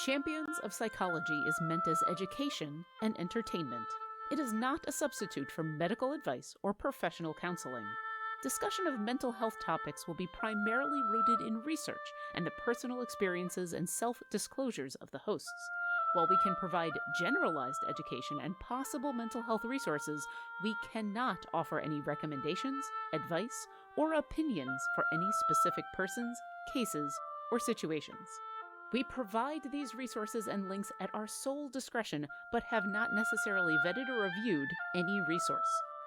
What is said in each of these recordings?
Champions of Psychology is meant as education and entertainment. It is not a substitute for medical advice or professional counseling. Discussion of mental health topics will be primarily rooted in research and the personal experiences and self-disclosures of the hosts. While we can provide generalized education and possible mental health resources, we cannot offer any recommendations, advice, or opinions for any specific persons, cases, or situations. We provide these resources and links at our sole discretion, but have not necessarily vetted or reviewed any resource.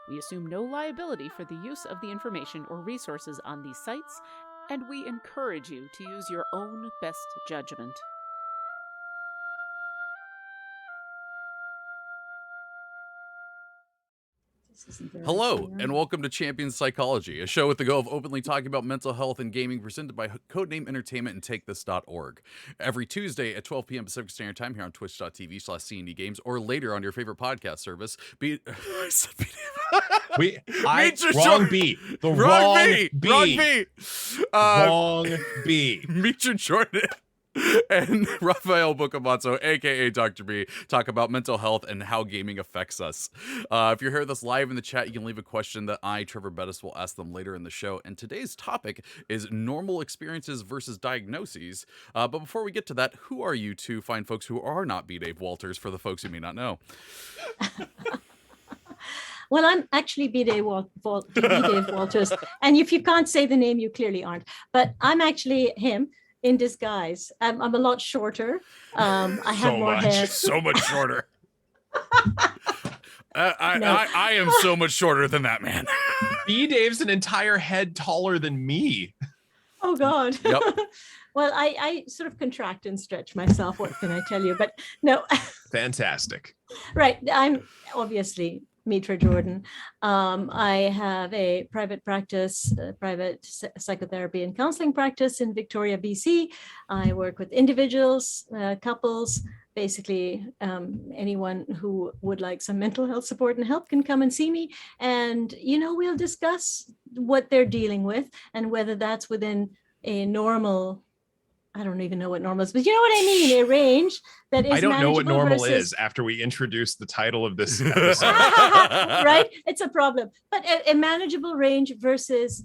We assume no liability for the use of the information or resources on these sites, and we encourage you to use your own best judgment. Hello, and welcome to Champions Psychology, a show with the goal of openly talking about mental health and gaming presented by Codename Entertainment and TakeThis.org. Every Tuesday at 12 p.m. Pacific Standard Time here on twitch.tv/CND Games, or later on your favorite podcast service. Mitra Jordan and Raffael Boccamazzo, aka Dr. B, talk about mental health and how gaming affects us. If you're here with us live in the chat, you can leave a question that Treavor Bettis, will ask them later in the show. And today's topic is normal experiences versus diagnoses. But before we get to that, who are you two fine folks who are not B. Dave Walters, for the folks who may not know? Well, I'm actually B. Dave Walters. And if you can't say the name, you clearly aren't. But I'm actually him in disguise. I'm a lot shorter. I have more hair. So much shorter. I am so much shorter than that man. B. Dave's an entire head taller than me. Oh, God. Yep. Well, I sort of contract and stretch myself. What can I tell you? But no. Fantastic. Right. I'm obviously Mitra Jordan. I have a private practice, private psychotherapy and counseling practice in Victoria, BC. I work with individuals, couples, basically anyone who would like some mental health support and help can come and see me. And, we'll discuss what they're dealing with and whether that's within a normal, I don't even know what normal is, but you know what I mean, a range that is. I don't know what normal versus... is after we introduce the title of this episode. Right? It's a problem. But a manageable range versus,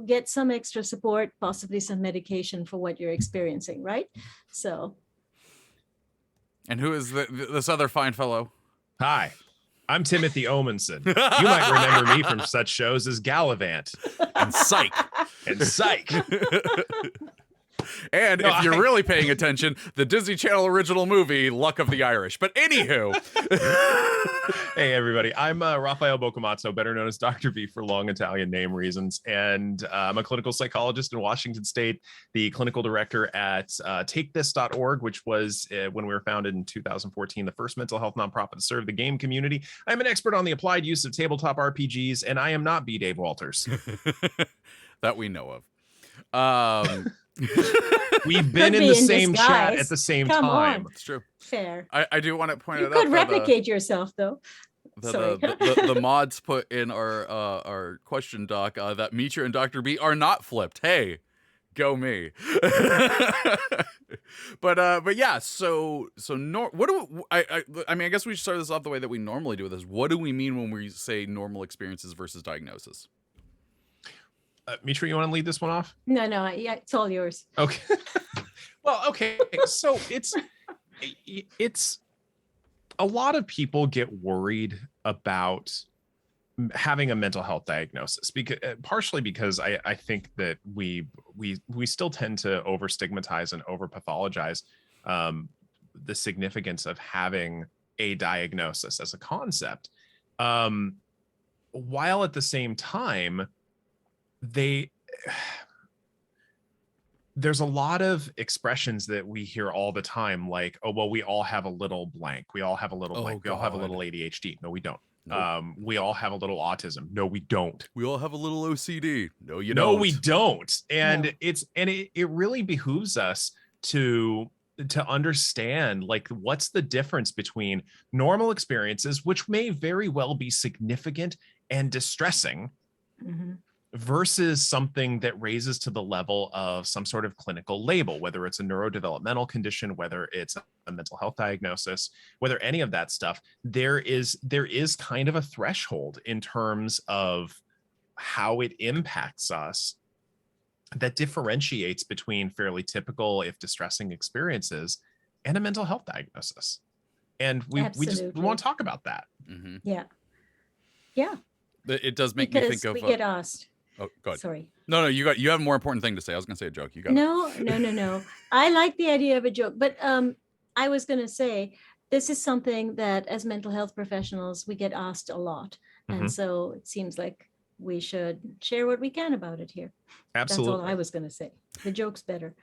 get some extra support, possibly some medication for what you're experiencing, right? So. And who is this other fine fellow? Hi, I'm Timothy Omenson. You might remember me from such shows as Gallivant and Psych. And if you're really paying attention, the Disney Channel original movie, Luck of the Irish. But anywho. Hey, everybody. I'm Raffael Boccamazzo, better known as Dr. B for long Italian name reasons. And I'm a clinical psychologist in Washington State, the clinical director at TakeThis.org, which was, when we were founded in 2014, the first mental health nonprofit to serve the game community. I'm an expert on the applied use of tabletop RPGs, and I am not B. Dave Walters. That we know of. We've been in the same chat at the same time. It's true. Fair. I do want to point it out. You could replicate yourself, though. The mods put in our question doc that Mitra and Dr. B are not flipped. Hey, go me. But yeah. So what do I mean? I guess we should start this off the way that we normally do with this. What do we mean when we say normal experiences versus diagnosis? Mitra, you want to lead this one off? No, yeah, it's all yours. Okay. Well, okay. So it's a lot of people get worried about having a mental health diagnosis partially because I think that we still tend to over stigmatize and over pathologize the significance of having a diagnosis as a concept, while at the same time there's a lot of expressions that we hear all the time, like, oh, well, we all have a little blank. We all have a little blank. We all have a little ADHD. No, we don't. Nope. We all have a little autism. No, we don't. We all have a little OCD. No, you don't. No, we don't. And it really behooves us to understand, like, what's the difference between normal experiences, which may very well be significant and distressing, versus something that raises to the level of some sort of clinical label, whether it's a neurodevelopmental condition, whether it's a mental health diagnosis, whether any of that stuff, there is kind of a threshold in terms of how it impacts us that differentiates between fairly typical, if distressing, experiences and a mental health diagnosis. And we want to talk about that. Mm-hmm. Yeah. It does make me think of. We get asked. Oh, go ahead. Sorry. No, you have a more important thing to say. I was going to say a joke. You got it. No. I like the idea of a joke, but I was going to say this is something that as mental health professionals we get asked a lot, and so it seems like we should share what we can about it here. Absolutely. That's all I was going to say. The joke's better.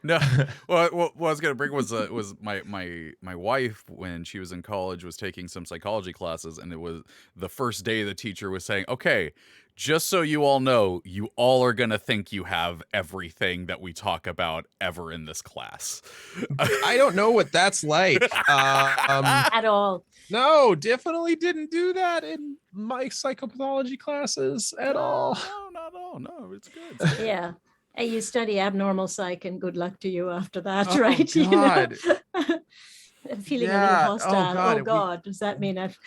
No, well, what I was going to bring was my wife, when she was in college, was taking some psychology classes, and it was the first day the teacher was saying, okay, just so you all know, you all are going to think you have everything that we talk about ever in this class. I don't know what that's like. At all. No, definitely didn't do that in my psychopathology classes at all. No, it's good. Yeah. And you study abnormal psych, and good luck to you after that, Oh, right? God. I'm feeling a little hostile. Oh, God. Does that mean I've...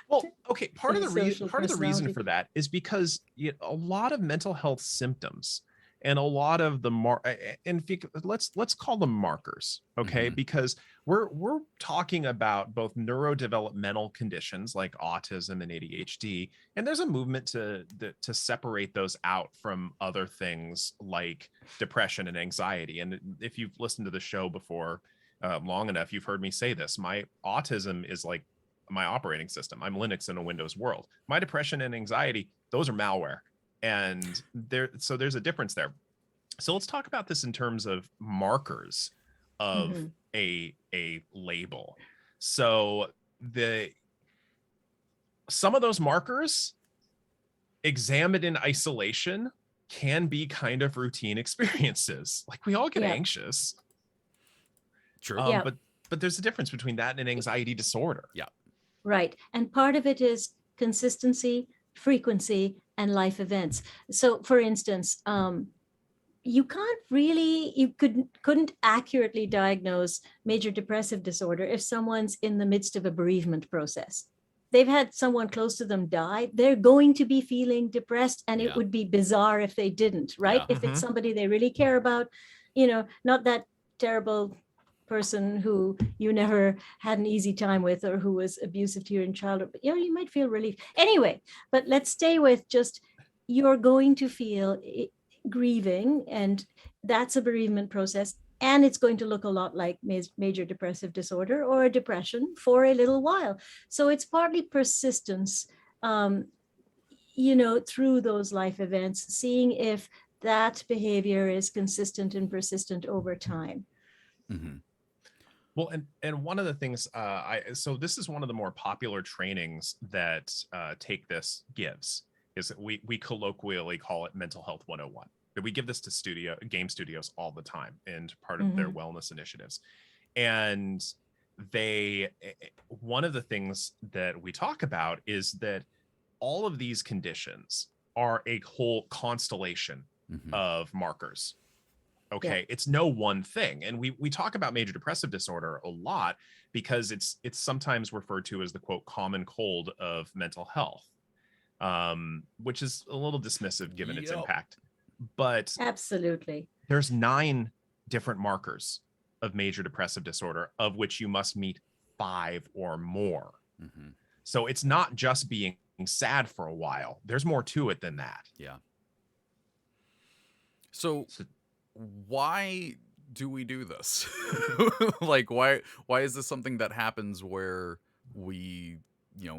Well, okay. Part of the reason personality. for that is because a lot of mental health symptoms and a lot of the let's call them markers, okay? Because we're talking about both neurodevelopmental conditions like autism and ADHD, and there's a movement to separate those out from other things like depression and anxiety. And if you've listened to the show before long enough, you've heard me say this. My autism is like my operating system. I'm Linux in a Windows world. My depression and anxiety, those are malware. And there's a difference there. So let's talk about this in terms of markers of a label. So some of those markers examined in isolation can be kind of routine experiences. Like we all get anxious. True. But there's a difference between that and an anxiety disorder. Yeah. Right. And part of it is consistency, frequency, and life events. So for instance, you couldn't accurately diagnose major depressive disorder if someone's in the midst of a bereavement process. They've had someone close to them die. They're going to be feeling depressed, and it would be bizarre if they didn't, right? If it's somebody they really care about, not that terrible person who you never had an easy time with or who was abusive to you in childhood, but you might feel relief anyway. But let's stay with just, you're going to feel grieving, and that's a bereavement process, and it's going to look a lot like major depressive disorder or a depression for a little while. So it's partly persistence, through those life events, seeing if that behavior is consistent and persistent over time. Well, and one of the things, so this is one of the more popular trainings that Take This gives, is that we colloquially call it Mental Health 101. We give this to game studios all the time, and part of their wellness initiatives. And one of the things that we talk about is that all of these conditions are a whole constellation of markers. Okay. Yeah. It's no one thing. And we talk about major depressive disorder a lot because it's sometimes referred to as the quote common cold of mental health, which is a little dismissive given its impact. But absolutely, there's 9 different markers of major depressive disorder, of which you must meet 5 or more. So it's not just being sad for a while. There's more to it than that. Yeah. So why do we do this? Like, why is this something that happens where we,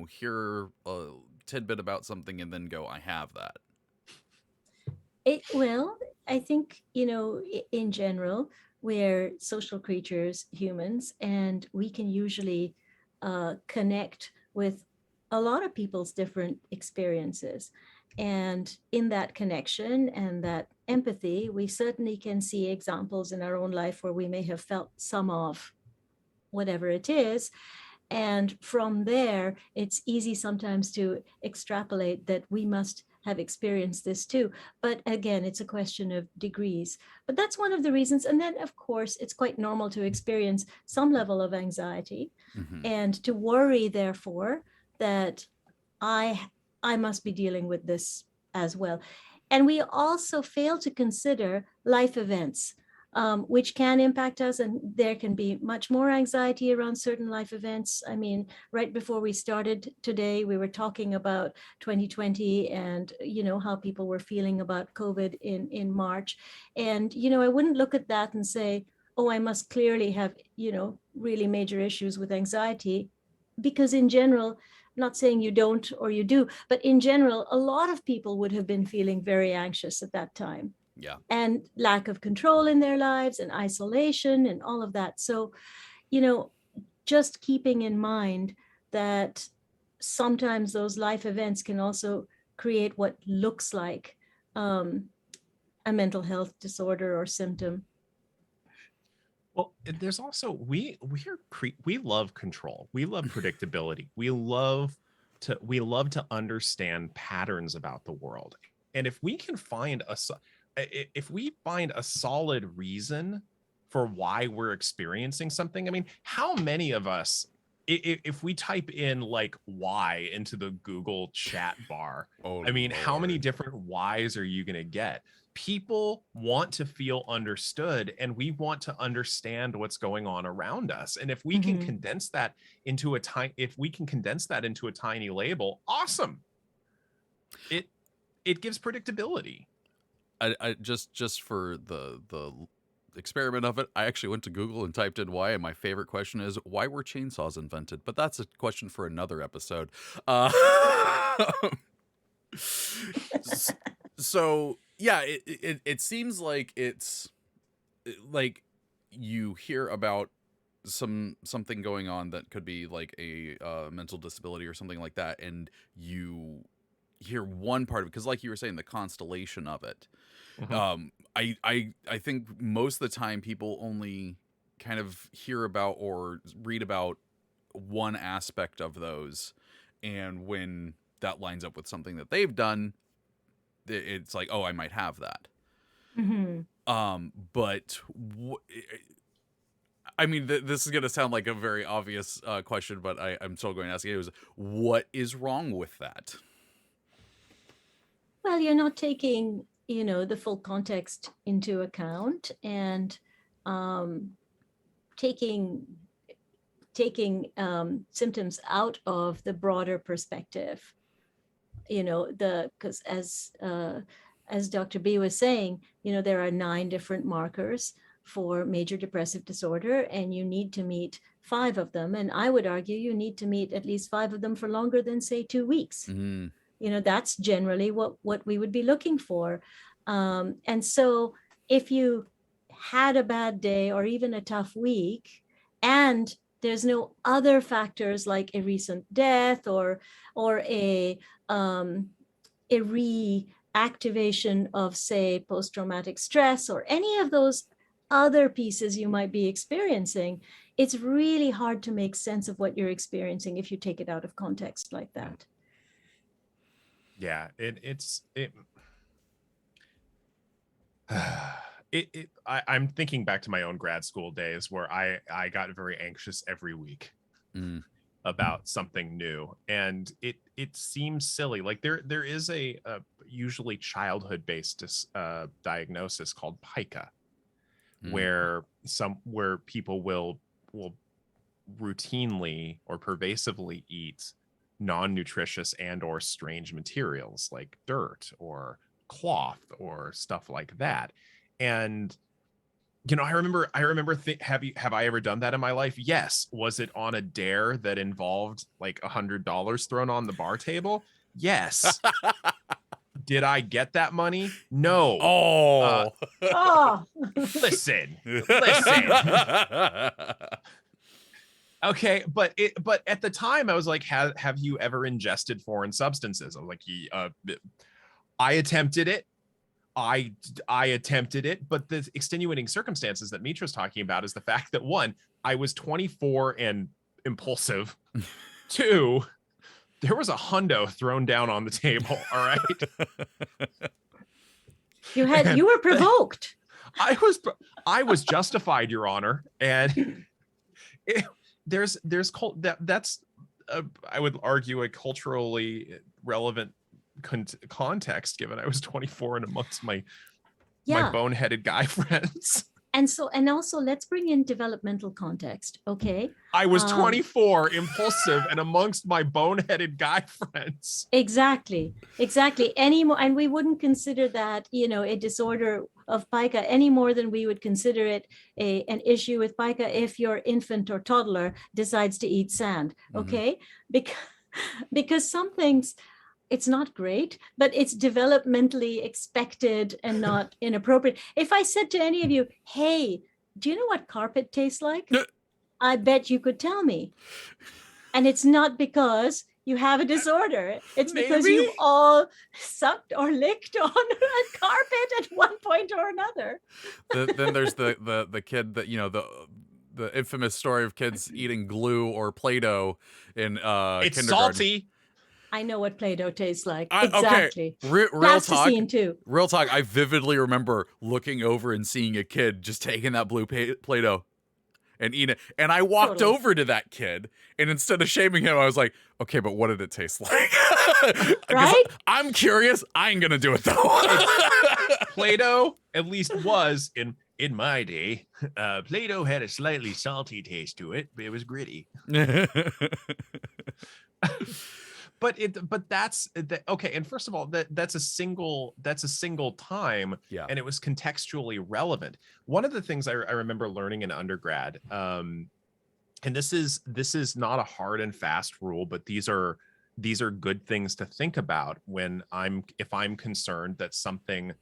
hear a tidbit about something and then go, I have that? Well, I think, in general, we're social creatures, humans, and we can usually connect with a lot of people's different experiences. And in that connection and that empathy, we certainly can see examples in our own life where we may have felt some of whatever it is. And from there, it's easy sometimes to extrapolate that we must have experienced this too. But again, it's a question of degrees. But that's one of the reasons. And then, of course, it's quite normal to experience some level of anxiety and to worry, therefore, that I must be dealing with this as well. And we also fail to consider life events, which can impact us. And there can be much more anxiety around certain life events. I mean, right before we started today, we were talking about 2020 and, how people were feeling about COVID in March. And, I wouldn't look at that and say, oh, I must clearly have, really major issues with anxiety, because in general, I'm not saying you don't or you do, but in general, a lot of people would have been feeling very anxious at that time. Yeah. And lack of control in their lives and isolation and all of that. So, just keeping in mind that sometimes those life events can also create what looks like a mental health disorder or symptom. Well, there's also we love control. We love predictability. We love to understand patterns about the world. And if we can find a solid reason for why we're experiencing something, I mean, how many of us, if we type in like why into the Google chat bar, I mean, how many different whys are you going to get? People want to feel understood, and we want to understand what's going on around us. And if we can condense that into a tiny label, awesome. It gives predictability. I just for the experiment of it, I actually went to Google and typed in why, and my favorite question is, why were chainsaws invented? But that's a question for another episode. So yeah, it seems like it's like you hear about something going on that could be like a mental disability or something like that, and you hear one part of it, because like you were saying, the constellation of it. I think most of the time people only kind of hear about or read about one aspect of those, and when that lines up with something that they've done, it's like, oh, I might have that. But I mean, this is going to sound like a very obvious question, but I'm still going to ask you: what is wrong with that? Well, you're not taking, the full context into account, and taking symptoms out of the broader perspective. Because as Dr. B was saying, there are 9 different markers for major depressive disorder, and you need to meet 5 of them. And I would argue you need to meet at least 5 of them for longer than, say, 2 weeks. That's generally what we would be looking for. And so if you had a bad day or even a tough week, and there's no other factors like a recent death or a reactivation of, say, post-traumatic stress or any of those other pieces you might be experiencing, it's really hard to make sense of what you're experiencing if you take it out of context like that. Yeah, I'm thinking back to my own grad school days where I got very anxious every week about something new, and it seems silly. Like there is a usually childhood based diagnosis called Pica, where people will routinely or pervasively eat non-nutritious and or strange materials like dirt or cloth or stuff like that. And I remember have I ever done that in my life? Yes. Was it on a dare that involved like $100 thrown on the bar table? Yes. Did I get that money? No. Listen. Okay, but at the time I was like, have you ever ingested foreign substances? I was like, I attempted it. I attempted it, but the extenuating circumstances that Mitra's talking about is the fact that 1, I was 24 and impulsive. 2, there was a hundo thrown down on the table. All right. You were provoked. I was justified, Your Honor. And that's I would argue a culturally relevant context, given I was 24 and amongst my boneheaded guy friends. And also let's bring in developmental context. Okay. I was 24, impulsive, and amongst my boneheaded guy friends. Exactly. Anymore, and we wouldn't consider that, a disorder of Pica any more than we would consider it an issue with Pica if your infant or toddler decides to eat sand. Okay. Because some things, it's not great, but it's developmentally expected and not inappropriate. If I said to any of you, hey, do you know what carpet tastes like? I bet you could tell me. And it's not because you have a disorder. It's because you've all sucked or licked on a carpet at one point or another. Then there's the kid that, the infamous story of kids eating glue or Play-Doh in it's kindergarten. Salty. I know what Play-Doh tastes like. Exactly. Okay. That's talk. The scene too. Real talk. I vividly remember looking over and seeing a kid just taking that blue Play-Doh and eating it. And I walked over to that kid, and instead of shaming him, I was like, okay, but what did it taste like? Right? I'm curious. I ain't going to do it, though. Play-Doh at least was, in my day, Play-Doh had a slightly salty taste to it, but it was gritty. But that's okay. And first of all, that's a single time, and it was contextually relevant. One of the things I remember learning in undergrad, and this is not a hard and fast rule, but these are good things to think about if I'm concerned that something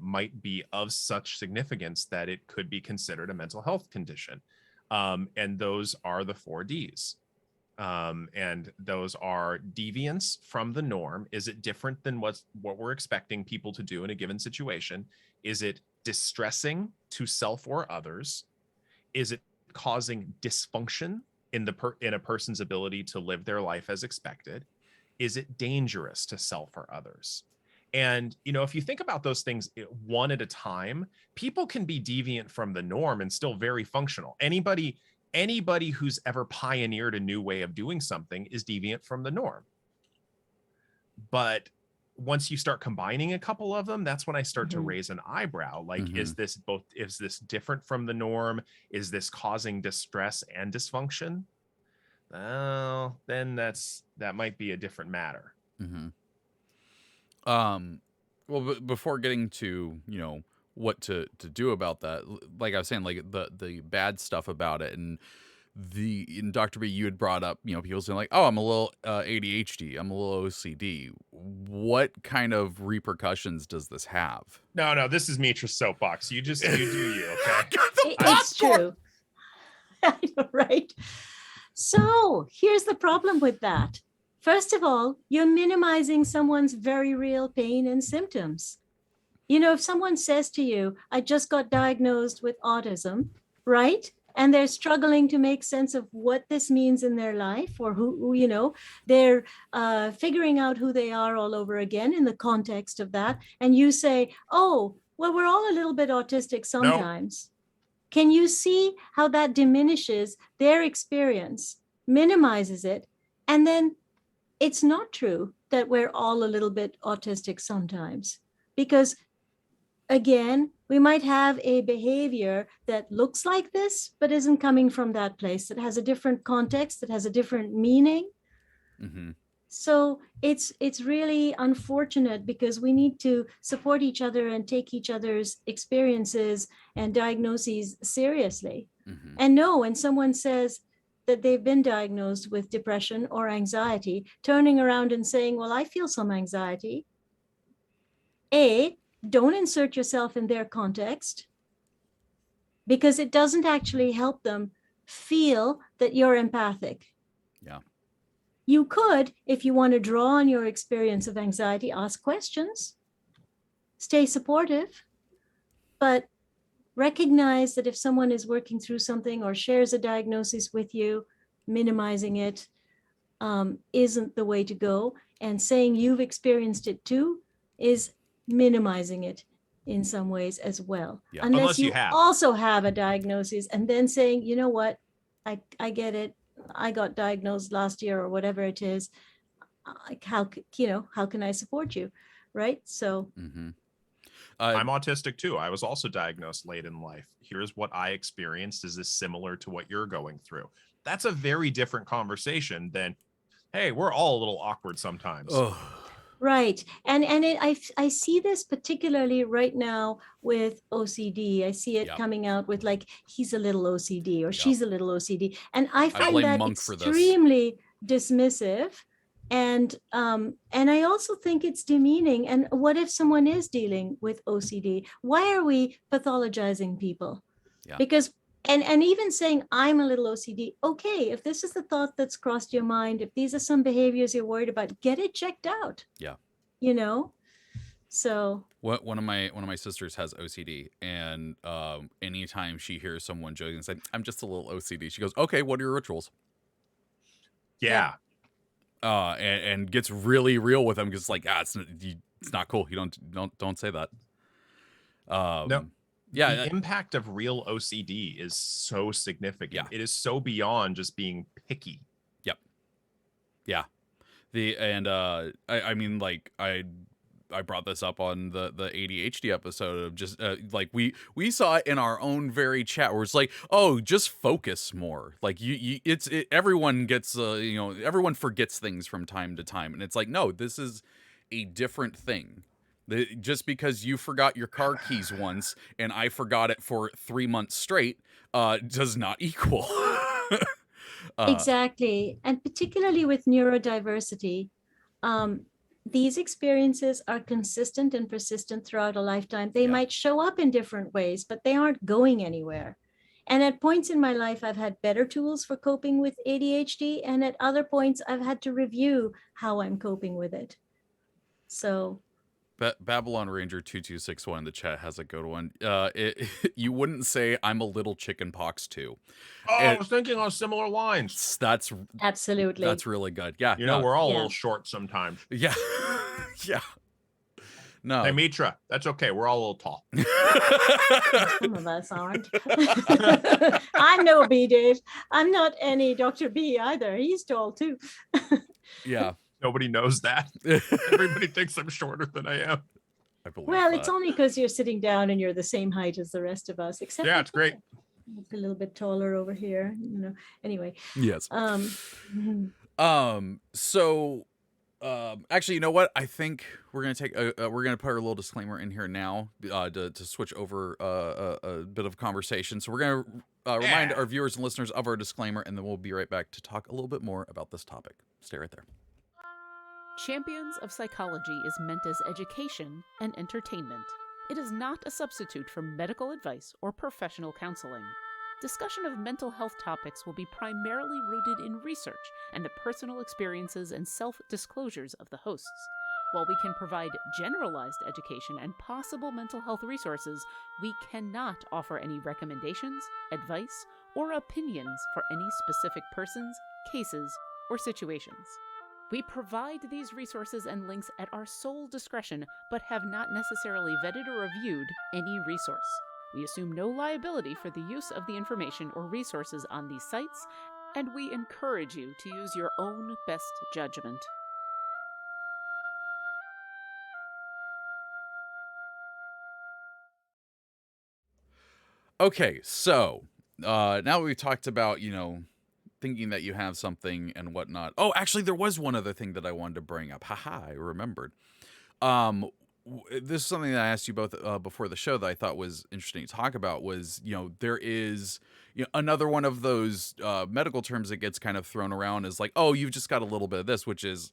might be of such significance that it could be considered a mental health condition, and those are the 4 Ds. And those are deviance from the norm. Is it different than what we're expecting people to do in a given situation? Is it distressing to self or others? Is it causing dysfunction in a person's ability to live their life as expected? Is it dangerous to self or others? And, if you think about those things one at a time, people can be deviant from the norm and still very functional. Anybody who's ever pioneered a new way of doing something is deviant from the norm. But once you start combining a couple of them, that's when I start to raise an eyebrow. Like, is this different from the norm? Is this causing distress and dysfunction? Well, then that might be a different matter. Well, before getting to, what to do about that, like I was saying, like the bad stuff about it, and in Dr. B, you had brought up, people saying like, oh, I'm a little ADHD, I'm a little OCD. What kind of repercussions does this have? No, this is Mitra's soapbox. You do you, okay? It's true. I know, right? So here's the problem with that. First of all, you're minimizing someone's very real pain and symptoms. If someone says to you, I just got diagnosed with autism, right? And they're struggling to make sense of what this means in their life, or who they're figuring out who they are all over again in the context of that. And you say, oh, well, we're all a little bit autistic sometimes. No. Can you see how that diminishes their experience, minimizes it? And then it's not true that we're all a little bit autistic sometimes, because again, we might have a behavior that looks like this, but isn't coming from that place. That has a different context, that has a different meaning. So it's really unfortunate, because we need to support each other and take each other's experiences and diagnoses seriously. And no, when someone says that they've been diagnosed with depression or anxiety, turning around and saying, well, I feel some anxiety. Don't insert yourself in their context, because it doesn't actually help them feel that you're empathic. Yeah. You could, if you want to draw on your experience of anxiety, ask questions, stay supportive, but recognize that if someone is working through something or shares a diagnosis with you, minimizing it isn't the way to go. And saying you've experienced it too is minimizing it in some ways as well. Yeah. Unless you have. also have a diagnosis, and then saying, you know what, I get it. I got diagnosed last year or whatever it is. How can I support you? Right. So I'm autistic too. I was also diagnosed late in life. Here's what I experienced. Is this similar to what you're going through? That's a very different conversation than, hey, we're all a little awkward sometimes. Oh. Right. And I see this particularly right now with OCD. I see it coming out with like, he's a little OCD or she's a little OCD. And I find that extremely dismissive. And I also think it's demeaning. And what if someone is dealing with OCD? Why are we pathologizing people? Yeah. Because and even saying I'm a little OCD, okay, if this is the thought that's crossed your mind, if these are some behaviors you're worried about, get it checked out. Yeah. You know? So one of my sisters has OCD, and anytime she hears someone joking and say, I'm just a little OCD, she goes, okay, what are your rituals? Yeah. And gets really real with them because it's like, it's not cool. You don't say that. No. Yeah, the impact of real OCD is so significant. Yeah. It is so beyond just being picky. Yep. Yeah. I mean, like I brought this up on the ADHD episode of just like we saw it in our own very chat where it's like, oh, just focus more. Like everyone gets everyone forgets things from time to time, and it's like, no, this is a different thing. Just because you forgot your car keys once and I forgot it for 3 months straight does not equal. Exactly. And particularly with neurodiversity, these experiences are consistent and persistent throughout a lifetime. They might show up in different ways, but they aren't going anywhere. And at points in my life, I've had better tools for coping with ADHD. And at other points, I've had to review how I'm coping with it. So Babylon Ranger 2261 in the chat has a good one. You wouldn't say I'm a little chicken pox too. I was thinking on similar lines. That's absolutely. That's really good. Yeah. We're all a little short sometimes. Yeah. Yeah. No. Hey, Mitra, that's okay. We're all a little tall. Some of us aren't. I'm no B, Dave. I'm not any Dr. B either. He's tall too. Yeah. Nobody knows that. Everybody thinks I'm shorter than I am. I believe well, that. It's only because you're sitting down and you're the same height as the rest of us. Except it's great. A little bit taller over here. Anyway. Yes. So actually, you know what? I think we're gonna take we're gonna put our little disclaimer in here now to switch over a bit of conversation. So we're gonna remind our viewers and listeners of our disclaimer, and then we'll be right back to talk a little bit more about this topic. Stay right there. Champions of Psychology is meant as education and entertainment. It is not a substitute for medical advice or professional counseling. Discussion of mental health topics will be primarily rooted in research and the personal experiences and self-disclosures of the hosts. While we can provide generalized education and possible mental health resources, we cannot offer any recommendations, advice, or opinions for any specific persons, cases, or situations. We provide these resources and links at our sole discretion, but have not necessarily vetted or reviewed any resource. We assume no liability for the use of the information or resources on these sites, and we encourage you to use your own best judgment. Okay, so now we've talked about, thinking that you have something and whatnot. Oh, actually, there was one other thing that I wanted to bring up. Haha, I remembered. This is something that I asked you both before the show that I thought was interesting to talk about was, there is another one of those medical terms that gets kind of thrown around is like, oh, you've just got a little bit of this, which is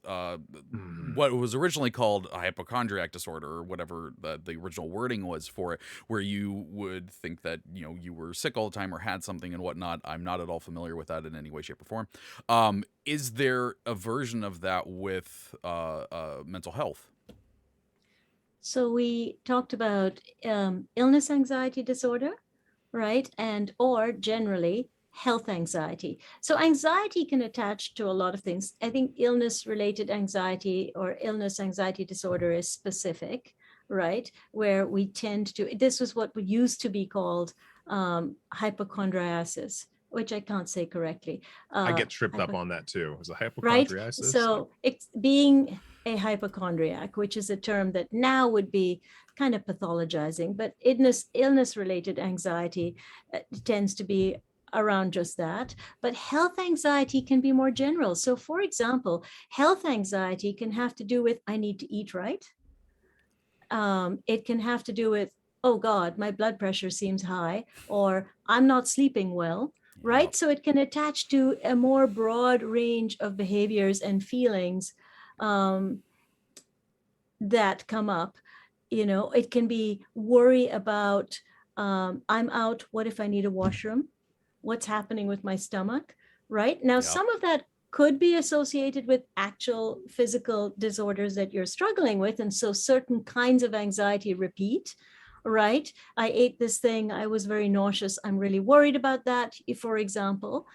what was originally called a hypochondriac disorder or whatever the original wording was for it, where you would think that, you were sick all the time or had something and whatnot. I'm not at all familiar with that in any way, shape, or form. Is there a version of that with mental health? So we talked about illness anxiety disorder, right? And or generally health anxiety. So anxiety can attach to a lot of things. I think illness-related anxiety or illness anxiety disorder is specific, right? Where we tend to, this was what used to be called hypochondriasis, which I can't say correctly. I get tripped up on that too. Is a Right? hypochondriasis? So it's being a hypochondriac, which is a term that now would be kind of pathologizing, but illness-related anxiety tends to be around just that. But health anxiety can be more general. So for example, health anxiety can have to do with, I need to eat right. It can have to do with, oh God, my blood pressure seems high, or I'm not sleeping well, right? So it can attach to a more broad range of behaviors and feelings that come up. You know, it can be worry about, I'm out, what if I need a washroom? What's happening with my stomach, right? Now, some of that could be associated with actual physical disorders that you're struggling with. And so certain kinds of anxiety repeat, right? I ate this thing, I was very nauseous, I'm really worried about that, for example.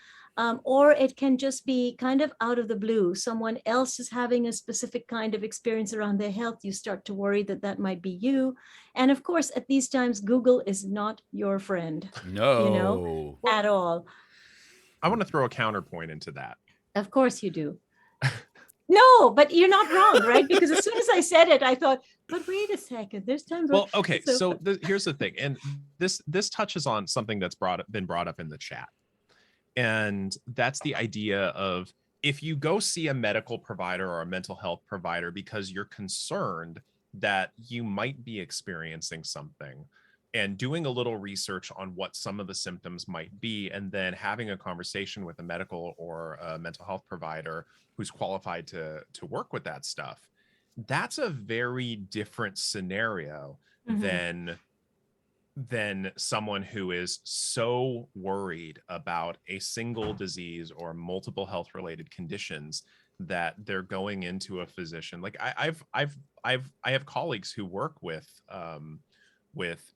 Or it can just be kind of out of the blue. Someone else is having a specific kind of experience around their health. You start to worry that that might be you. And of course, at these times, Google is not your friend. No. You know, at all. I want to throw a counterpoint into that. Of course you do. No, but you're not wrong, right? Because as soon as I said it, I thought, but wait a second, there's times. Well, okay, so here's the thing, and this touches on something that's been brought up in the chat. And that's the idea of, if you go see a medical provider or a mental health provider because you're concerned that you might be experiencing something, and doing a little research on what some of the symptoms might be, and then having a conversation with a medical or a mental health provider who's qualified to work with that stuff, that's a very different scenario than someone who is so worried about a single disease or multiple health related conditions that they're going into a physician. Like I have colleagues who work with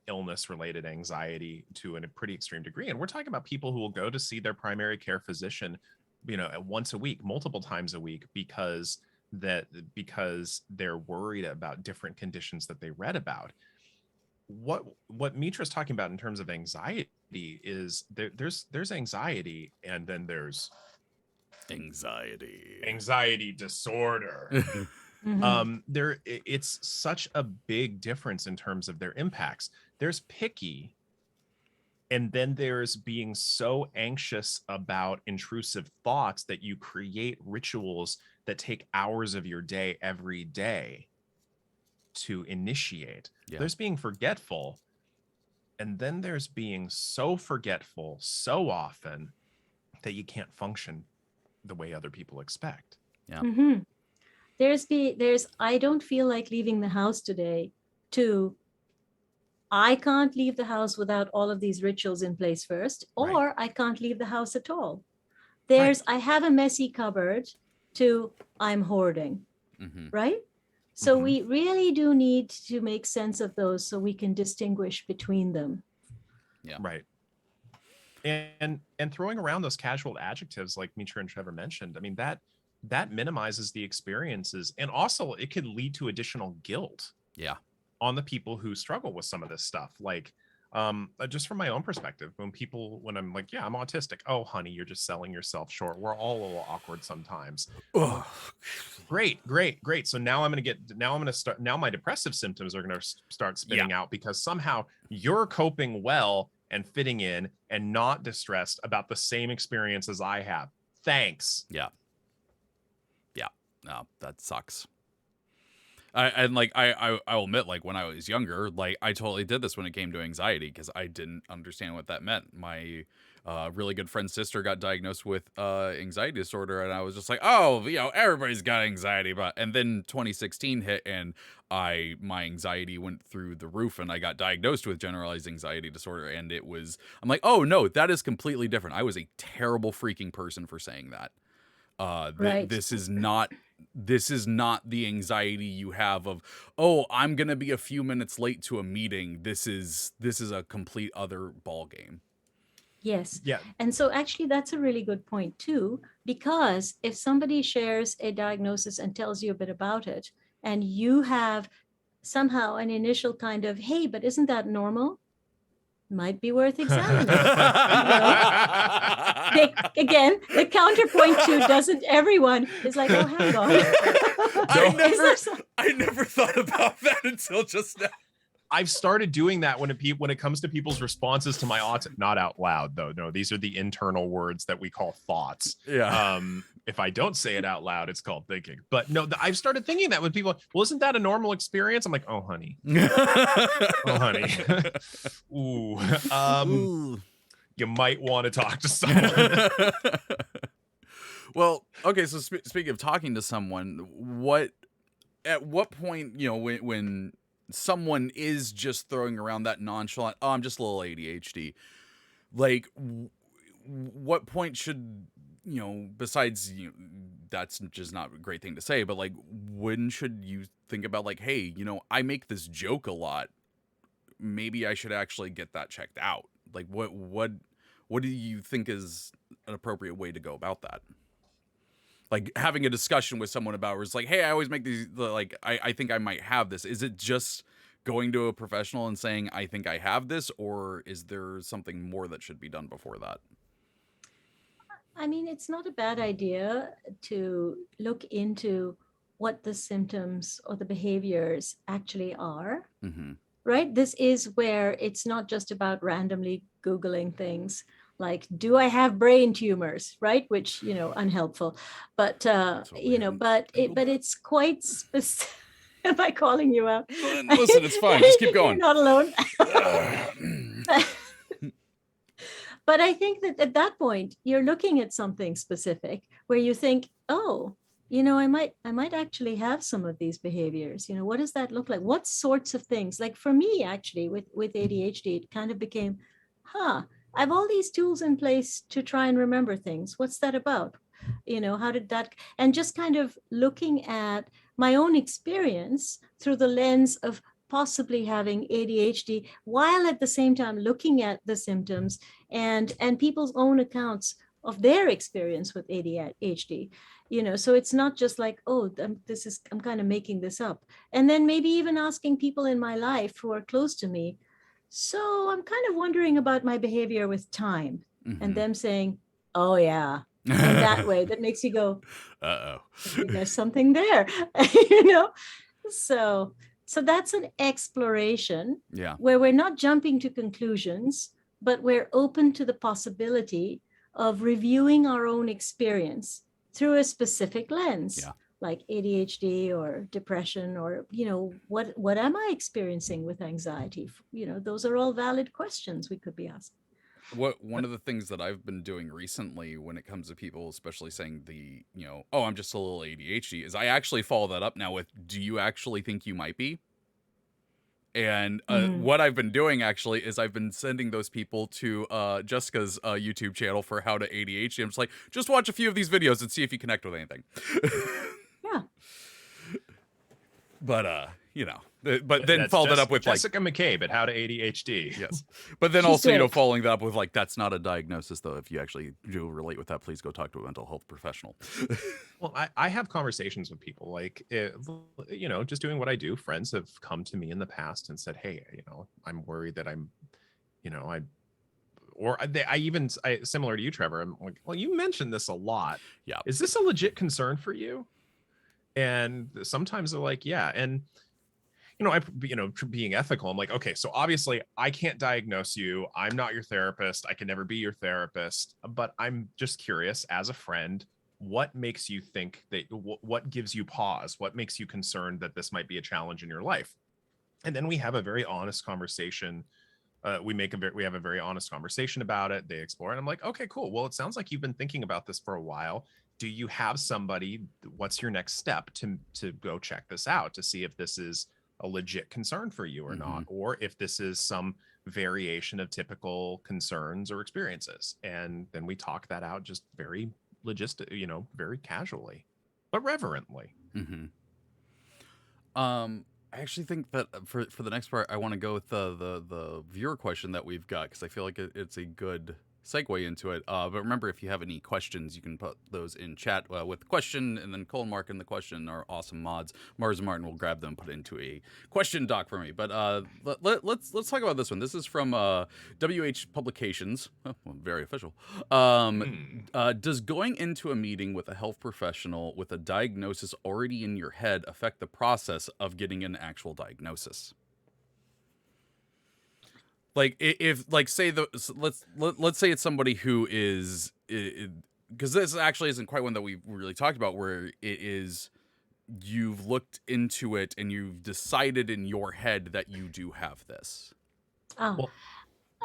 illness related anxiety to a pretty extreme degree, and we're talking about people who will go to see their primary care physician, you know, once a week, multiple times a week, because they're worried about different conditions that they read about. What Mitra's talking about in terms of anxiety is there's anxiety, and then there's anxiety disorder. It's such a big difference in terms of their impacts. There's picky, and then there's being so anxious about intrusive thoughts that you create rituals that take hours of your day every day to initiate. There's being forgetful, and then there's being so forgetful so often that you can't function the way other people expect. There's I don't feel like leaving the house today, to I can't leave the house without all of these rituals in place first, or I can't leave the house at all. There's I have a messy cupboard, to I'm hoarding, right? So we really do need to make sense of those so we can distinguish between them. Right. And throwing around those casual adjectives like Mitra and Treavor mentioned, I mean, that minimizes the experiences, and also it could lead to additional guilt on the people who struggle with some of this stuff. Like just from my own perspective, when I'm like, yeah, I'm autistic. Oh, honey, you're just selling yourself short. We're all a little awkward sometimes. Great. So now now my depressive symptoms are going to start spinning out, because somehow you're coping well and fitting in and not distressed about the same experience as I have. Thanks. Yeah. No, that sucks. I'll admit, like, when I was younger, like, I totally did this when it came to anxiety, because I didn't understand what that meant. My really good friend's sister got diagnosed with anxiety disorder, and I was just like, oh, you know, everybody's got anxiety. And then 2016 hit, and my anxiety went through the roof, and I got diagnosed with generalized anxiety disorder, and I'm like, oh no, that is completely different. I was a terrible freaking person for saying that. This is not the anxiety you have of, oh, I'm gonna be a few minutes late to a meeting. This is a complete other ball game. Yes. Yeah. And so actually that's a really good point too, because if somebody shares a diagnosis and tells you a bit about it, and you have somehow an initial kind of, hey, but isn't that normal? Might be worth examining. Again, the counterpoint to doesn't everyone is like, oh, hang on. I never thought about that until just now. I've started doing that when it comes to people's responses to my autism, not out loud though. No, these are the internal words that we call thoughts. Yeah. If I don't say it out loud, it's called thinking. But no, I've started thinking that with people. Well, isn't that a normal experience? I'm like, oh, honey. Oh, honey. Ooh. Ooh. You might want to talk to someone. Well, okay. So speaking of talking to someone, at what point, when someone is just throwing around that nonchalant, oh, I'm just a little ADHD, like what point should, besides, that's just not a great thing to say, but like, when should you think about like, hey, I make this joke a lot, maybe I should actually get that checked out? Like, what do you think is an appropriate way to go about that? Like having a discussion with someone about where it's like, hey, I always make these, like, I think I might have this. Is it just going to a professional and saying, I think I have this, or is there something more that should be done before that? I mean, it's not a bad idea to look into what the symptoms or the behaviors actually are, right? This is where it's not just about randomly Googling things. Like, do I have brain tumors, right? Which, unhelpful, but, but it's quite specific. Am I calling you out? Listen, it's fine. Just keep going. You're not alone. But I think that at that point, you're looking at something specific where you think, oh, I might actually have some of these behaviors. What does that look like? What sorts of things? Like for me, actually, with ADHD, it kind of became, I have all these tools in place to try and remember things. What's that about? How did that, and just kind of looking at my own experience through the lens of possibly having ADHD, while at the same time looking at the symptoms and people's own accounts of their experience with ADHD. So it's not just like, oh, I'm kind of making this up. And then maybe even asking people in my life who are close to me, so I'm kind of wondering about my behavior with time, and them saying, oh yeah. And that way, that makes you go, uh-oh, there's something there, So that's an exploration, where we're not jumping to conclusions, but we're open to the possibility of reviewing our own experience through a specific lens, like ADHD or depression, or, what am I experiencing with anxiety? Those are all valid questions we could be asking. One of the things that I've been doing recently when it comes to people, especially saying oh, I'm just a little ADHD, is I actually follow that up now with, do you actually think you might be? And what I've been doing actually is I've been sending those people to Jessica's YouTube channel for how to ADHD. I'm just like, just watch a few of these videos and see if you connect with anything. Yeah. But but then follow that up with Jessica McCabe at How to ADHD. Yes. But then also, following that up with like, that's not a diagnosis though. If you actually do relate with that, please go talk to a mental health professional. Well, I have conversations with people like, just doing what I do. Friends have come to me in the past and said, hey, I'm worried that I'm, similar to you, Trevor. I'm like, well, you mentioned this a lot. Yeah. Is this a legit concern for you? And sometimes they're like, yeah. And, being ethical, I'm like, okay, so obviously I can't diagnose you. I'm not your therapist. I can never be your therapist, but I'm just curious as a friend, what makes you think that, what gives you pause? What makes you concerned that this might be a challenge in your life? And then we have a very honest conversation. We have a very honest conversation about it. They explore it. I'm like, okay, cool. Well, it sounds like you've been thinking about this for a while. Do you have somebody? What's your next step to go check this out, to see if this is a legit concern for you or not, or if this is some variation of typical concerns or experiences? And then we talk that out just very very casually, but reverently. I actually think that for the next part, I want to go with the viewer question that we've got, because I feel like it's a good segue into it. But remember, if you have any questions, you can put those in chat with the question, and then colon mark in the question. Our awesome mods, Mars and Martin, will grab them, put it into a question doc for me. But let's talk about this one. This is from WH Publications. Oh, well, very official. Does going into a meeting with a health professional with a diagnosis already in your head affect the process of getting an actual diagnosis? Like, if, like, say let's say it's somebody who is, because this actually isn't quite one that we've really talked about, where it is you've looked into it and you've decided in your head that you do have this. Well,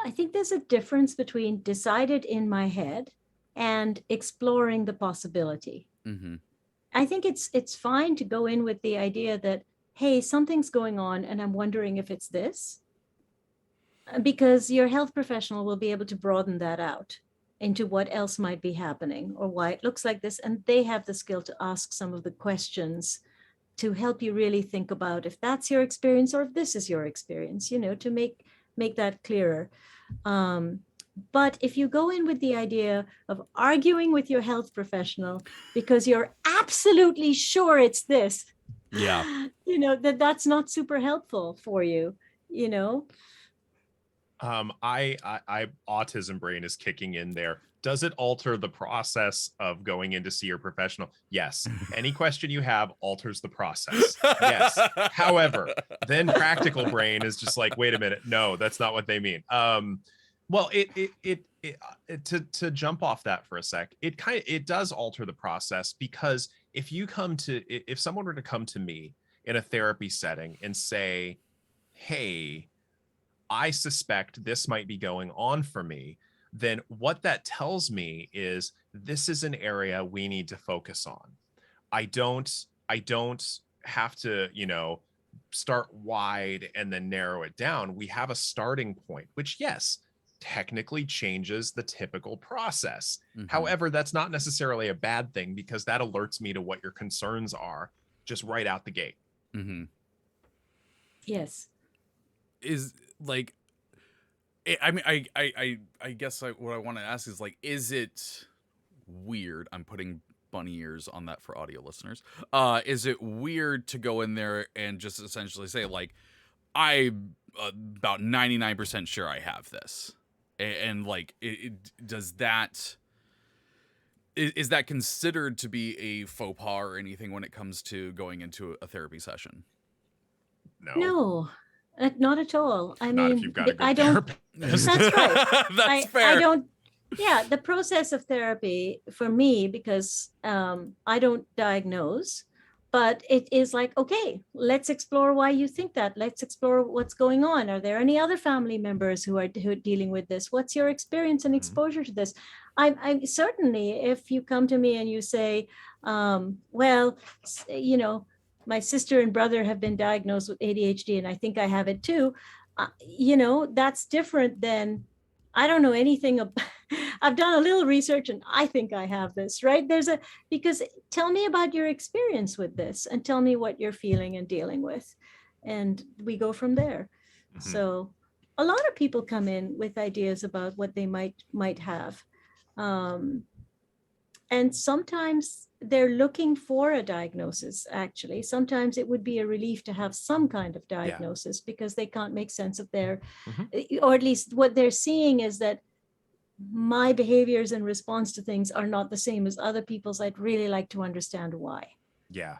I think there's a difference between decided in my head and exploring the possibility. Mm-hmm. I think it's fine to go in with the idea that, hey, something's going on and I'm wondering if it's this, because your health professional will be able to broaden that out into what else might be happening or why it looks like this. And they have the skill to ask some of the questions to help you really think about if that's your experience or if this is your experience, to make that clearer. But if you go in with the idea of arguing with your health professional because you're absolutely sure it's this, that's not super helpful for you, I autism brain is kicking in there. Does it alter the process of going in to see your professional? Yes. Any question you have alters the process. Yes. However, then practical brain is just like, wait a minute. No, that's not what they mean. Well, to jump off that for a sec, it does alter the process, because if someone were to come to me in a therapy setting and say, hey, I suspect this might be going on for me, then what that tells me is this is an area we need to focus on. I don't have to, start wide and then narrow it down. We have a starting point, which, yes, technically changes the typical process. Mm-hmm. However, that's not necessarily a bad thing, because that alerts me to what your concerns are just right out the gate. Mm-hmm. Yes. Is like, I mean, I guess what I want to ask is, like, is it weird? I'm putting bunny ears on that for audio listeners. Is it weird to go in there and just essentially say, like, I'm about 99% sure I have this, and like, does that, is that considered to be a faux pas or anything when it comes to going into a therapy session? No. Not at all. Not mean, if you've got a good therapist. That's right. That's fair. I don't. Yeah, the process of therapy for me, because I don't diagnose, but it is like, okay, let's explore why you think that. Let's explore what's going on. Are there any other family members who are dealing with this? What's your experience and exposure to this? I certainly, if you come to me and you say, well, my sister and brother have been diagnosed with ADHD and I think I have it too. That's different than, I don't know anything about, I've done a little research and I think I have this, right? Because tell me about your experience with this and tell me what you're feeling and dealing with. And we go from there. Mm-hmm. So a lot of people come in with ideas about what they might have. And sometimes they're looking for a diagnosis, actually. Sometimes it would be a relief to have some kind of diagnosis because they can't make sense of their, or at least what they're seeing is that my behaviors in response to things are not the same as other people's. I'd really like to understand why. Yeah.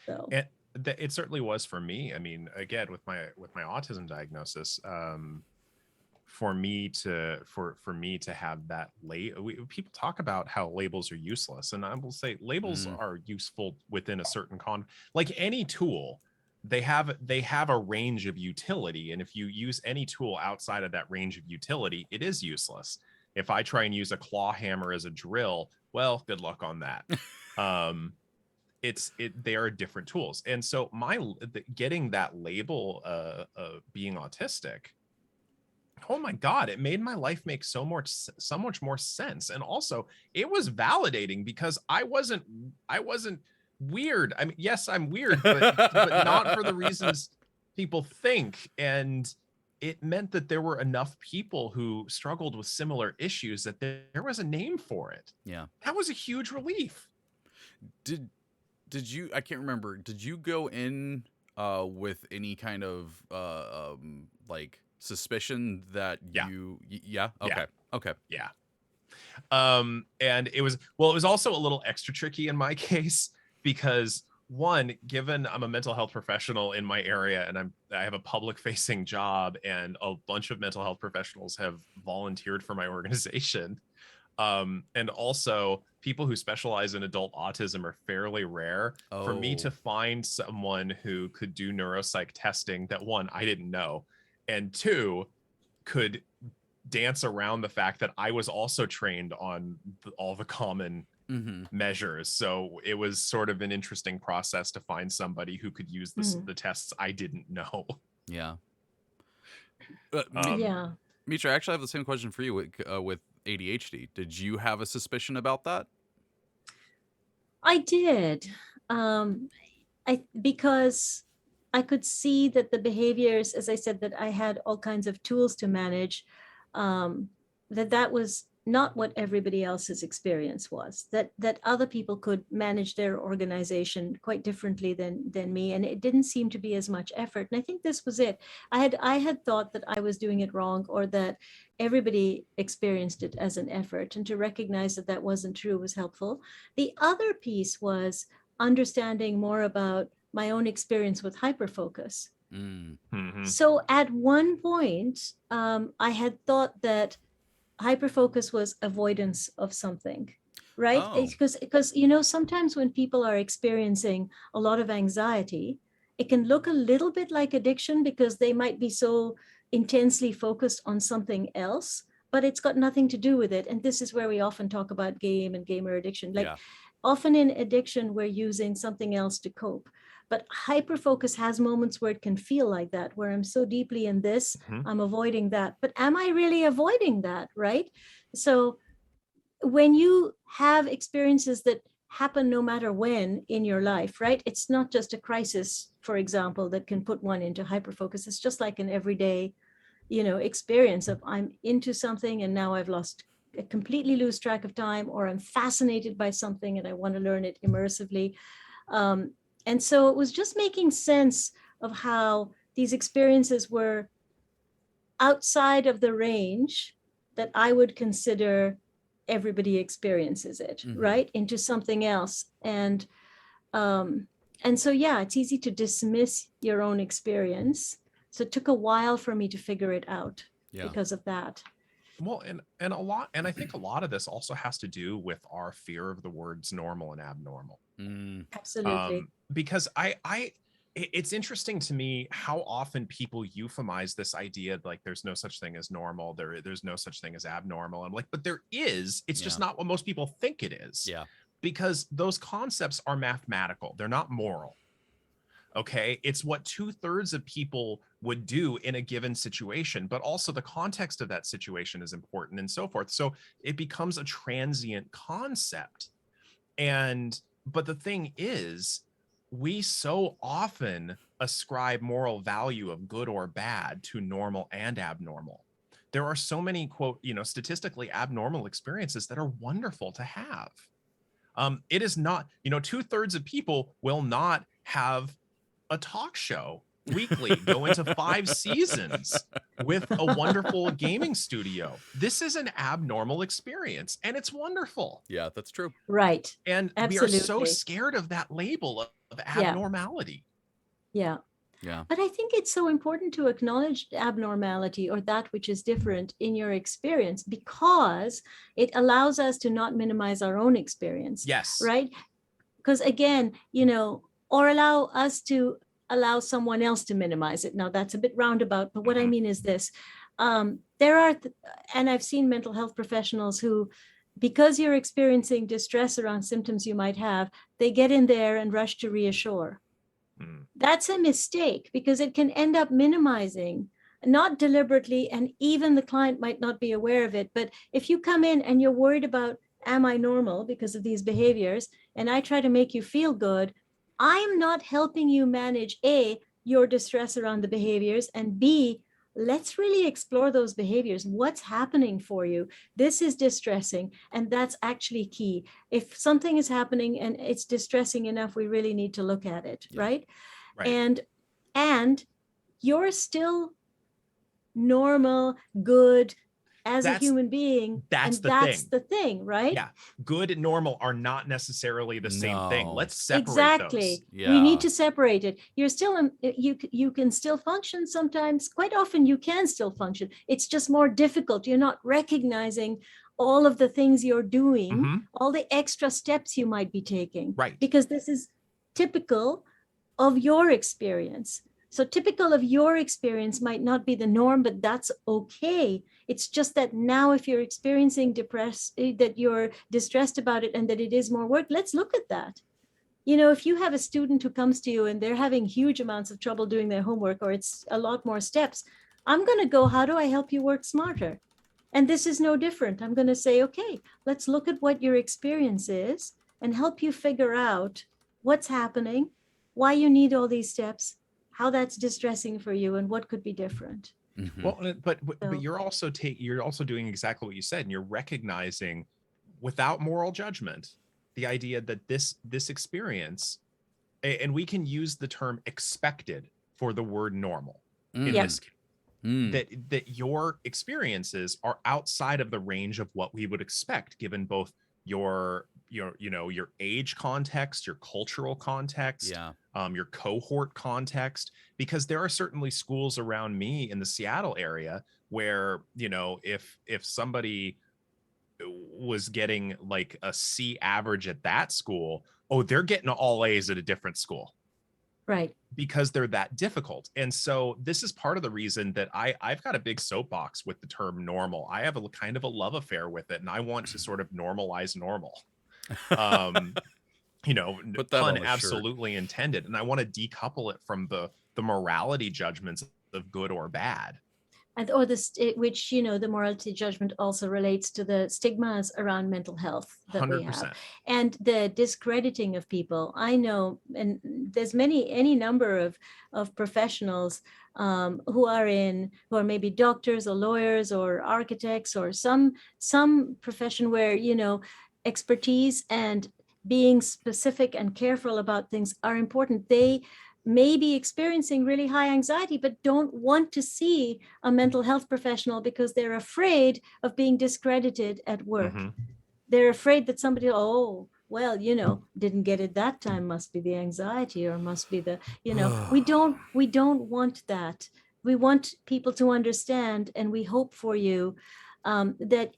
So. And it certainly was for me. I mean, again, with my autism diagnosis, for me to have that people talk about how labels are useless, and I will say labels are useful within a certain like any tool. They have a range of utility, and if you use any tool outside of that range of utility, it is useless. If I try and use a claw hammer as a drill, well, good luck on that. They are different tools, and so getting that label being autistic, oh my God, it made my life make so much more sense. And also it was validating because I wasn't weird. I mean, yes, I'm weird, but not for the reasons people think. And it meant that there were enough people who struggled with similar issues that there was a name for it. Yeah. That was a huge relief. Did you, I can't remember, did you go in with any kind of like suspicion that Yeah. yeah? Okay. Okay. Yeah. And it was also a little extra tricky in my case because, one, given I'm a mental health professional in my area and I have a public facing job and a bunch of mental health professionals have volunteered for my organization. And also people who specialize in adult autism are fairly rare. For me to find someone who could do neuropsych testing that, one, I didn't know, and two, could dance around the fact that I was also trained on all the common measures. So it was sort of an interesting process to find somebody who could use the tests I didn't know. Yeah. Yeah. Mitra, I actually have the same question for you with ADHD. Did you have a suspicion about that? I did. Because I could see that the behaviors, as I said, that I had all kinds of tools to manage, that was not what everybody else's experience was, that other people could manage their organization quite differently than me. And it didn't seem to be as much effort. And I think this was it. I had thought that I was doing it wrong, or that everybody experienced it as an effort, and to recognize that that wasn't true was helpful. The other piece was understanding more about my own experience with hyperfocus. So at one point, I had thought that hyperfocus was avoidance of something, right? Because sometimes when people are experiencing a lot of anxiety, it can look a little bit like addiction because they might be so intensely focused on something else, but it's got nothing to do with it. And this is where we often talk about game and gamer addiction. Often in addiction, we're using something else to cope. But hyperfocus has moments where it can feel like that, where I'm so deeply in this, I'm avoiding that. But am I really avoiding that, right? So when you have experiences that happen no matter when in your life, right? It's not just a crisis, for example, that can put one into hyperfocus. It's just like an everyday, experience of I'm into something and now I've completely lose track of time, or I'm fascinated by something and I want to learn it immersively. And so it was just making sense of how these experiences were outside of the range that I would consider everybody experiences it, right? Into something else. And so, yeah, it's easy to dismiss your own experience. So it took a while for me to figure it out because of that. Well, and I think a lot of this also has to do with our fear of the words normal and abnormal. Absolutely. Because it's interesting to me how often people euphemize this idea like there's no such thing as normal, there's no such thing as abnormal. I'm like, but there is. It's just not what most people think it is. Yeah. Because those concepts are mathematical. They're not moral. Okay, it's what 2/3 of people would do in a given situation, but also the context of that situation is important and so forth. So it becomes a transient concept. But the thing is, we so often ascribe moral value of good or bad to normal and abnormal. There are so many, quote, statistically abnormal experiences that are wonderful to have. It is not, 2/3 of people will not have a talk show weekly, go into 5 seasons with a wonderful gaming studio. This is an abnormal experience and it's wonderful. Yeah, that's true. Right. And Absolutely. we are so scared of that label of abnormality. Yeah. But I think it's so important to acknowledge abnormality, or that which is different in your experience, because it allows us to not minimize our own experience. Yes. Right. Because again, or allow someone else to minimize it. Now that's a bit roundabout, but what I mean is this. There are, and I've seen mental health professionals who, because you're experiencing distress around symptoms you might have, they get in there and rush to reassure. That's a mistake, because it can end up minimizing, not deliberately, and even the client might not be aware of it. But if you come in and you're worried about, am I normal because of these behaviors, and I try to make you feel good, I'm not helping you manage A, your distress around the behaviors, and B, let's really explore those behaviors. What's happening for you? This is distressing, and that's actually key. If something is happening and it's distressing enough, we really need to look at it, right? Right. And you're still normal, good as a human being. That's and the that's thing. the thing, right? Yeah. Good and normal are not necessarily the same thing. No. Let's separate Exactly. those. Yeah. We need to separate it. You're still, you can still function sometimes. Quite often you can still function. It's just more difficult. You're not recognizing all of the things you're doing, Mhm. all the extra steps you might be taking. Right. Because this is typical of your experience. So typical of your experience might not be the norm, but that's okay. It's just that now if you're experiencing that you're distressed about it and that it is more work, let's look at that. You know, if you have a student who comes to you and they're having huge amounts of trouble doing their homework, or it's a lot more steps, I'm going to go, how do I help you work smarter? And this is no different. I'm going to say, okay, let's look at what your experience is and help you figure out what's happening, why you need all these steps, how that's distressing for you, and what could be different. Mhm. Well, but So- you're also doing exactly what you said, and you're recognizing without moral judgment the idea that this experience, and we can use the term expected for the word normal in Yeah. this case, Mm. that your experiences are outside of the range of what we would expect, given both your age context, your cultural context, Yeah. your cohort context, because there are certainly schools around me in the Seattle area where, if somebody was getting like a C average at that school, they're getting all A's at a different school. Right. Because they're that difficult. And so this is part of the reason that I've got a big soapbox with the term normal. I have a kind of a love affair with it, and I want to sort of normalize normal. Put that Pun on a shirt. absolutely intended. And I want to decouple it from the morality judgments of good or bad. And or which, the morality judgment also relates to the stigmas around mental health that we 100%. have, and the discrediting of people. I know, and there's any number of professionals who are maybe doctors or lawyers or architects or some profession where expertise and being specific and careful about things are important. They may be experiencing really high anxiety, but don't want to see a mental health professional because they're afraid of being discredited at work. Mhm. They're afraid that somebody, didn't get it that time, must be the anxiety, or must be the, we don't want that. We want people to understand, and we hope for you that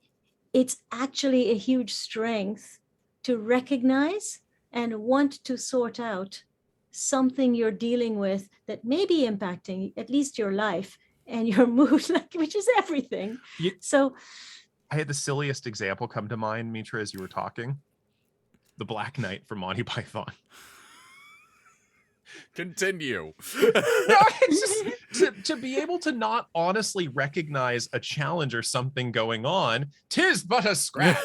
it's actually a huge strength to recognize and want to sort out something you're dealing with that may be impacting at least your life and your mood, which is everything. Yeah. So I had the silliest example come to mind, Mitra, as you were talking. The Black Knight from Monty Python. Continue. No, it's just to be able to not honestly recognize a challenge or something going on. 'Tis but a scratch.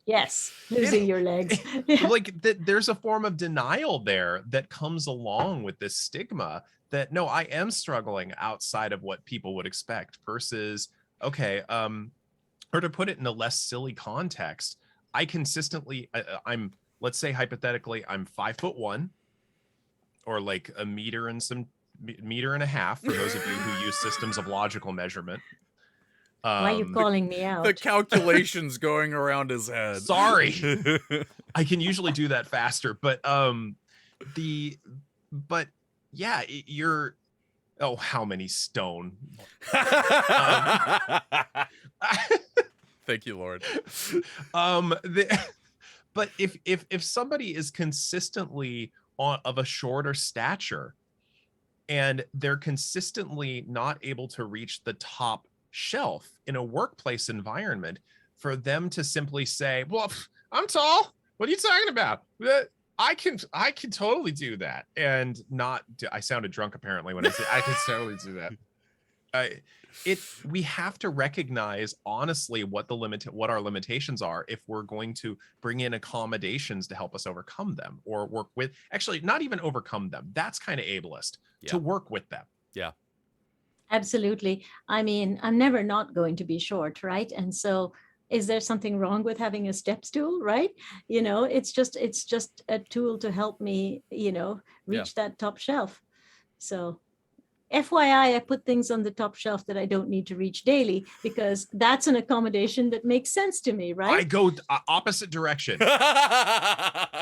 yes, losing your legs. Like there's a form of denial there that comes along with this stigma that, no, I am struggling outside of what people would expect, versus, okay, or to put it in a less silly context, I consistently, I'm, let's say hypothetically, I'm 5'1", or like a meter and a half for those of you who use systems of logical measurement. Why are you calling me out? The calculations going around his head. Sorry. I can usually do that faster, but yeah, you're, how many stone? Thank you, Lord. But if somebody is consistently of a shorter stature and they're consistently not able to reach the top shelf in a workplace environment, for them to simply say, well, I'm tall, what are you talking about? I can totally do that, and not I sounded drunk apparently when I said I can totally do that. We have to recognize honestly what our limitations are if we're going to bring in accommodations to help us overcome them, or work with, actually not even overcome them, that's kind of ableist, to work with them. Yeah. Absolutely. I mean, I'm never not going to be short, right? And so is there something wrong with having a step stool, right? It's just a tool to help me, Yeah. reach that top shelf. So FYI, I put things on the top shelf that I don't need to reach daily because that's an accommodation that makes sense to me, I right? go opposite direction.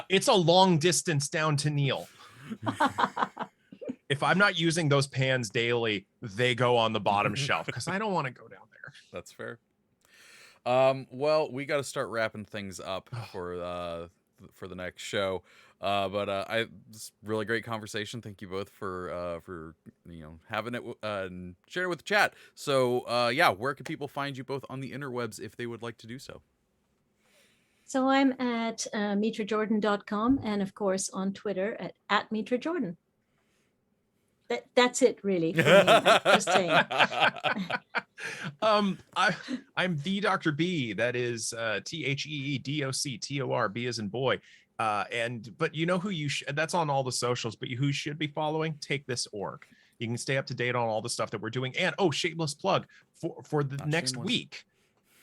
It's a long distance down to kneel. If I'm not using those pans daily, they go on the bottom shelf because I don't want to go down there. That's fair. Well, we got to start wrapping things up for the next show. This really great conversation. Thank you both for having it and sharing it with the chat. So yeah, where can people find you both on the interwebs if they would like to do so? So I'm at mitrajordan.com and of course on Twitter at Mitra Jordan. That's it really for me. I'm just saying. I'm the Dr. B. That is TheeDoctor. B as in boy. But you know who that's on all the socials, but who should be following? Take This Org. You can stay up to date on all the stuff that we're doing. And shameless plug for the next week.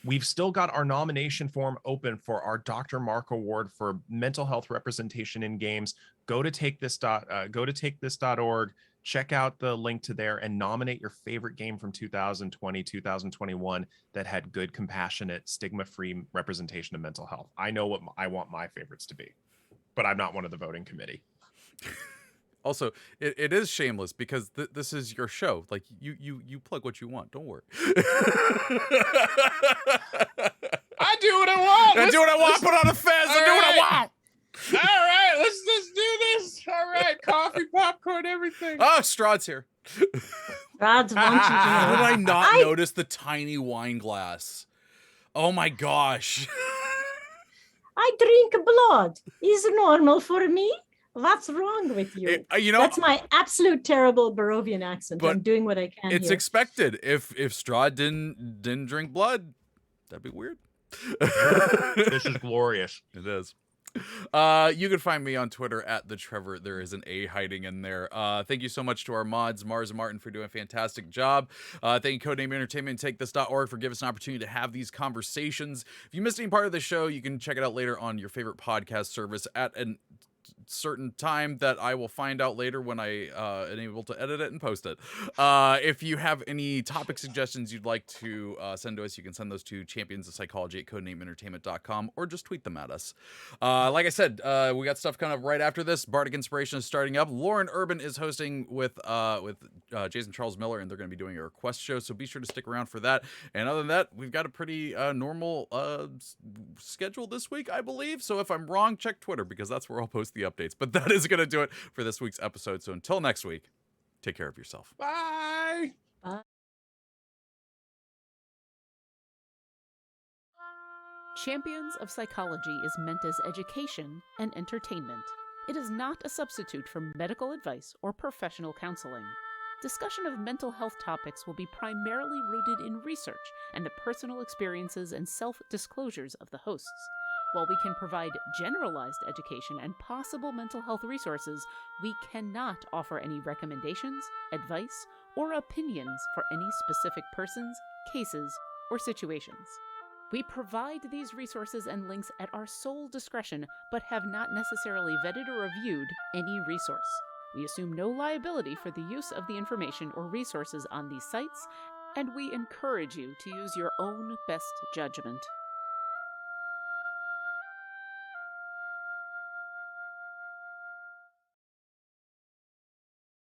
We've still got our nomination form open for our Dr. Mark Award for mental health representation in games. Go to takethis.org. Check out the link to there and nominate your favorite game from 2020, 2021 that had good, compassionate, stigma-free representation of mental health. I know what I want my favorites to be, but I'm not one of the voting committee. Also, it is shameless because this is your show. Like you plug what you want. Don't worry. I do what I want. I do what I want. Put on a fez. I do what I want. All right, let's do this. All right, coffee, popcorn, everything. Oh, Strahd's here. Rod wants you to know. How did I not notice the tiny wine glass? Oh my gosh. I drink blood. Is normal for me? What's wrong with you? That's my absolute terrible Barovian accent. I'm doing what I can. It's here. expected. If Strahd didn't drink blood, that'd be weird. This is glorious. It is. You can find me on Twitter at the Treavor. There is an A hiding in there. Thank you so much to our mods, Mars and Martin, for doing a fantastic job. Thank you, Codename Entertainment and TakeThis.org for giving us an opportunity to have these conversations. If you missed any part of the show, you can check it out later on your favorite podcast service at an certain time that I will find out later when I am able to edit it and post it. If you have any topic suggestions you'd like to send to us, you can send those to championsofpsychology@codenameentertainment.com or just tweet them at us. Like I said, we got stuff coming up right after this. Bardic Inspiration is starting up. Lauren Urban is hosting with Jason Charles Miller, and they're going to be doing a request show, so be sure to stick around for that. And other than that, we've got a pretty normal schedule this week, I believe. So if I'm wrong, check Twitter, because that's where I'll post the updates. But that is going to do it for this week's episode. So until next week, take care of yourself. Bye. Bye. Champions of Psychology is meant as education and entertainment. It is not a substitute for medical advice or professional counseling. Discussion of mental health topics will be primarily rooted in research and the personal experiences and self-disclosures of the hosts. While we can provide generalized education and possible mental health resources, we cannot offer any recommendations, advice, or opinions for any specific persons, cases, or situations. We provide these resources and links at our sole discretion, but have not necessarily vetted or reviewed any resource. We assume no liability for the use of the information or resources on these sites, and we encourage you to use your own best judgment.